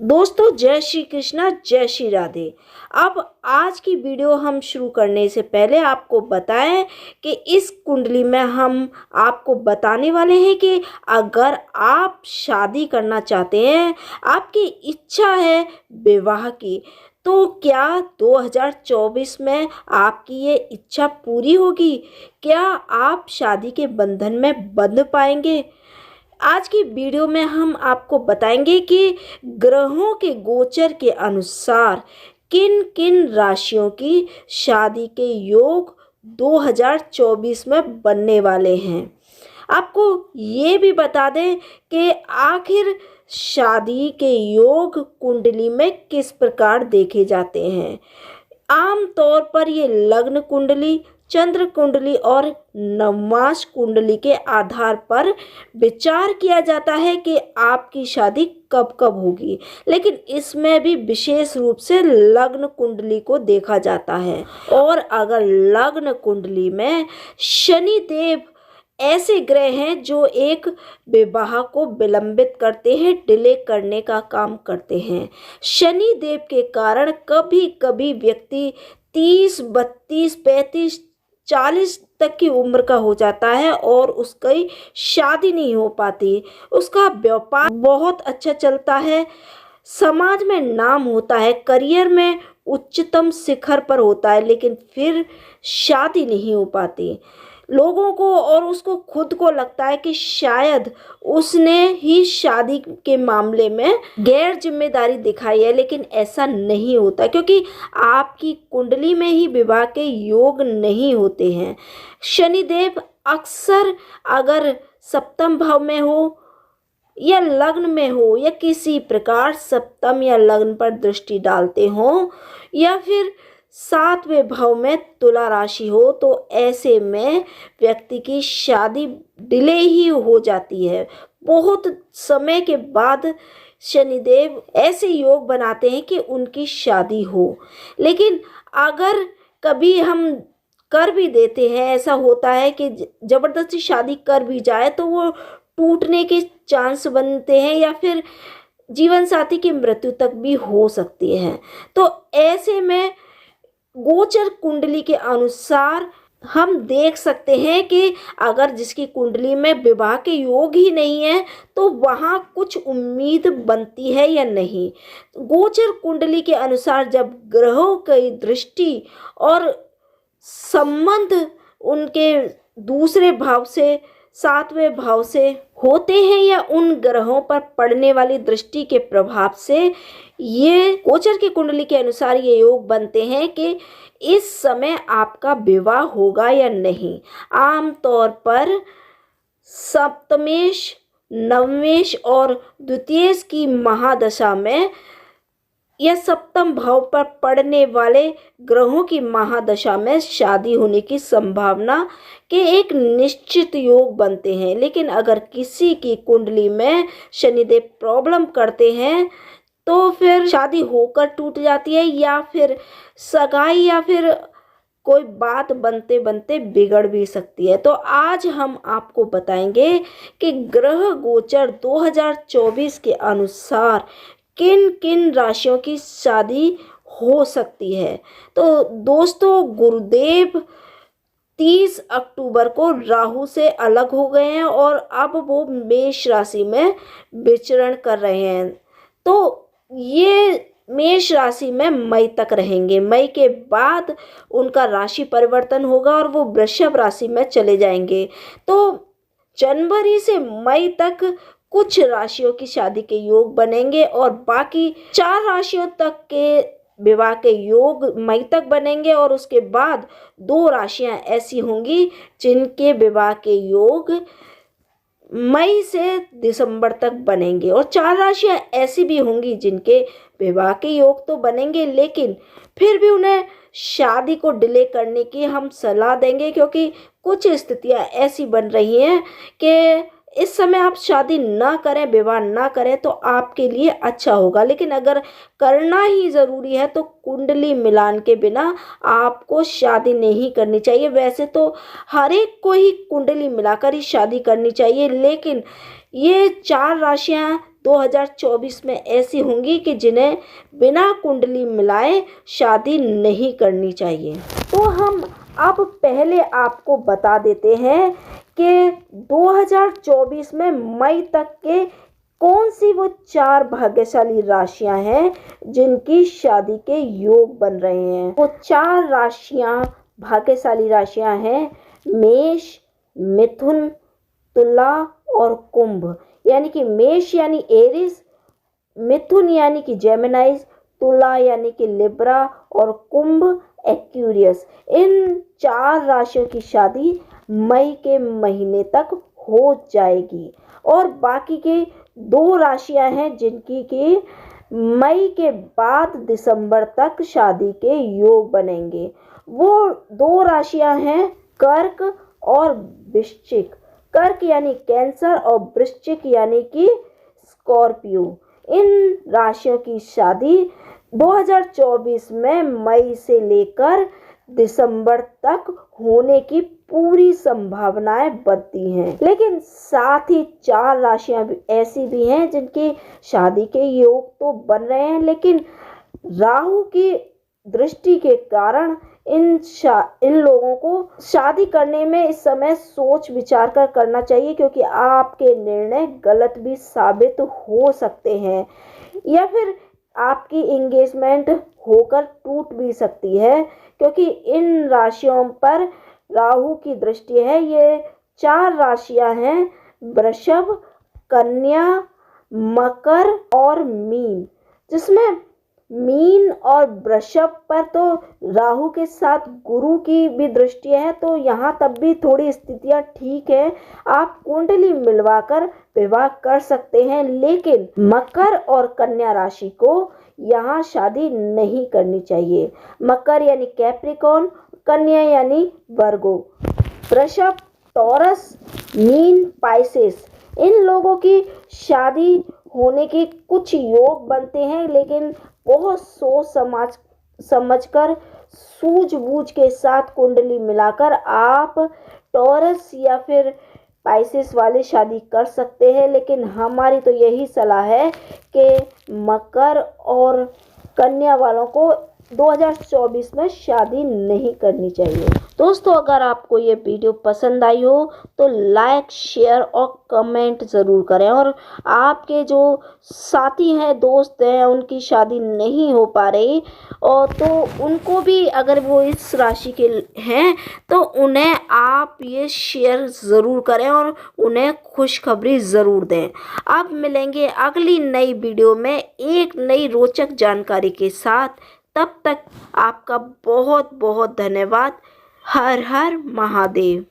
दोस्तों, जय श्री कृष्णा, जय श्री राधे। अब आज की वीडियो हम शुरू करने से पहले आपको बताएं कि इस कुंडली में हम आपको बताने वाले हैं कि अगर आप शादी करना चाहते हैं, आपकी इच्छा है विवाह की, तो क्या 2024 में आपकी ये इच्छा पूरी होगी? क्या आप शादी के बंधन में बंध पाएंगे? आज की वीडियो में हम आपको बताएंगे कि ग्रहों के गोचर के अनुसार किन किन राशियों की शादी के योग 2024 में बनने वाले हैं। आपको ये भी बता दें कि आखिर शादी के योग कुंडली में किस प्रकार देखे जाते हैं। आम तौर पर ये लग्न कुंडली, चंद्र कुंडली और नवमास कुंडली के आधार पर विचार किया जाता है कि आपकी शादी कब कब होगी, लेकिन इसमें भी विशेष रूप से लग्न कुंडली को देखा जाता है। और अगर लग्न कुंडली में शनि देव ऐसे ग्रह हैं जो एक विवाह को विलंबित करते हैं, डिले करने का काम करते हैं। शनि देव के कारण कभी कभी व्यक्ति 30, 32, 35, 40 तक की उम्र का हो जाता है और उसकी शादी नहीं हो पाती। उसका व्यापार बहुत अच्छा चलता है, समाज में नाम होता है, करियर में उच्चतम शिखर पर होता है, लेकिन फिर शादी नहीं हो पाती। लोगों को और उसको खुद को लगता है कि शायद उसने ही शादी के मामले में गैर जिम्मेदारी दिखाई है, लेकिन ऐसा नहीं होता, क्योंकि आपकी कुंडली में ही विवाह के योग नहीं होते हैं। शनिदेव अक्सर अगर सप्तम भाव में हो या लग्न में हो या किसी प्रकार सप्तम या लग्न पर दृष्टि डालते हो या फिर 7वें भाव में तुला राशि हो, तो ऐसे में व्यक्ति की शादी डिले ही हो जाती है। बहुत समय के बाद शनिदेव ऐसे योग बनाते हैं कि उनकी शादी हो, लेकिन अगर कभी हम कर भी देते हैं, ऐसा होता है कि जबरदस्ती शादी कर भी जाए तो वो टूटने के चांस बनते हैं या फिर जीवन साथी की मृत्यु तक भी हो सकती है। तो ऐसे में गोचर कुंडली के अनुसार हम देख सकते हैं कि अगर जिसकी कुंडली में विवाह के योग ही नहीं है तो वहाँ कुछ उम्मीद बनती है या नहीं। गोचर कुंडली के अनुसार जब ग्रहों की दृष्टि और संबंध उनके दूसरे भाव से 7वें भाव से होते हैं या उन ग्रहों पर पड़ने वाली दृष्टि के प्रभाव से ये गोचर की कुंडली के अनुसार ये योग बनते हैं कि इस समय आपका विवाह होगा या नहीं। आमतौर पर सप्तमेश, नवमेश और द्वितीयेश की महादशा में या सप्तम भाव पर पड़ने वाले ग्रहों की महादशा में शादी होने की संभावना के एक निश्चित योग बनते हैं। लेकिन अगर किसी की कुंडली में शनिदेव प्रॉब्लम करते हैं तो फिर शादी होकर टूट जाती है या फिर सगाई या फिर कोई बात बनते बनते बिगड़ भी सकती है। तो आज हम आपको बताएंगे कि ग्रह गोचर 2024 के अनुसार किन किन राशियों की शादी हो सकती है। तो दोस्तों, गुरुदेव 30 अक्टूबर को राहु से अलग हो गए हैं और अब वो मेष राशि में विचरण कर रहे हैं। तो ये मेष राशि में मई तक रहेंगे। मई के बाद उनका राशि परिवर्तन होगा और वो वृषभ राशि में चले जाएंगे। तो जनवरी से मई तक कुछ राशियों की शादी के योग बनेंगे और बाकी 4 राशियों तक के विवाह के योग मई तक बनेंगे और उसके बाद 2 राशियां ऐसी होंगी जिनके विवाह के योग मई से दिसंबर तक बनेंगे और 4 राशियां ऐसी भी होंगी जिनके विवाह के योग तो बनेंगे, लेकिन फिर भी उन्हें शादी को डिले करने की हम सलाह देंगे, क्योंकि कुछ स्थितियां ऐसी बन रही हैं कि इस समय आप शादी ना करें, विवाह ना करें तो आपके लिए अच्छा होगा। लेकिन अगर करना ही ज़रूरी है तो कुंडली मिलान के बिना आपको शादी नहीं करनी चाहिए। वैसे तो हर एक को ही कुंडली मिलाकर ही शादी करनी चाहिए, लेकिन ये 4 राशियां 2024 में ऐसी होंगी कि जिन्हें बिना कुंडली मिलाए शादी नहीं करनी चाहिए। तो हम अब पहले आपको बता देते हैं कि 2024 में मई तक के कौन सी वो 4 भाग्यशाली राशियां हैं जिनकी शादी के योग बन रहे हैं। वो 4 राशियां भाग्यशाली राशियां हैं मेष, मिथुन, तुला और कुंभ। यानी कि मेष यानी एरिस, मिथुन यानी कि जेमिनाइज, तुला यानी कि लिब्रा और कुंभ एक्वेरियस। इन 4 राशियों की शादी मई के महीने तक हो जाएगी और बाकी के 2 राशियां हैं जिनकी कि मई के बाद दिसंबर तक शादी के योग बनेंगे। वो 2 राशियां हैं कर्क और वृश्चिक। कर्क यानी कैंसर और वृश्चिक यानी कि स्कॉर्पियो। इन राशियों की शादी 2024 में मई से लेकर दिसंबर तक होने की पूरी संभावनाएं बनती हैं। लेकिन साथ ही 4 राशियां ऐसी भी हैं जिनकी शादी के योग तो बन रहे हैं, लेकिन राहु की दृष्टि के कारण इन लोगों को शादी करने में इस समय सोच विचार कर करना चाहिए, क्योंकि आपके निर्णय गलत भी साबित हो सकते हैं या फिर आपकी एंगेजमेंट होकर टूट भी सकती है, क्योंकि इन राशियों पर राहु की दृष्टि है। ये 4 राशियां हैं वृषभ, कन्या, मकर और मीन, जिसमें मीन और वृषभ पर तो राहु के साथ गुरु की भी दृष्टि है, तो यहाँ तब भी थोड़ी स्थितियाँ ठीक है, आप कुंडली मिलवाकर विवाह कर सकते हैं। लेकिन मकर और कन्या राशि को यहाँ शादी नहीं करनी चाहिए। मकर यानी कैप्रिकॉर्न, कन्या यानी वर्गो, वृषभ टॉरस, मीन पाइसेस। इन लोगों की शादी होने के कुछ योग बनते हैं, लेकिन बहुत सोच समझकर सूझबूझ के साथ कुंडली मिलाकर आप टॉरस या फिर पाइसेस वाले शादी कर सकते हैं। लेकिन हमारी तो यही सलाह है कि मकर और कन्या वालों को 2024 में शादी नहीं करनी चाहिए। दोस्तों, अगर आपको ये वीडियो पसंद आई हो तो लाइक, शेयर और कमेंट ज़रूर करें। और आपके जो साथी हैं, दोस्त हैं, उनकी शादी नहीं हो पा रही और तो उनको भी, अगर वो इस राशि के हैं तो उन्हें आप ये शेयर ज़रूर करें और उन्हें खुशखबरी ज़रूर दें। अब मिलेंगे अगली नई वीडियो में एक नई रोचक जानकारी के साथ। तब तक आपका बहुत बहुत धन्यवाद। हर हर महादेव।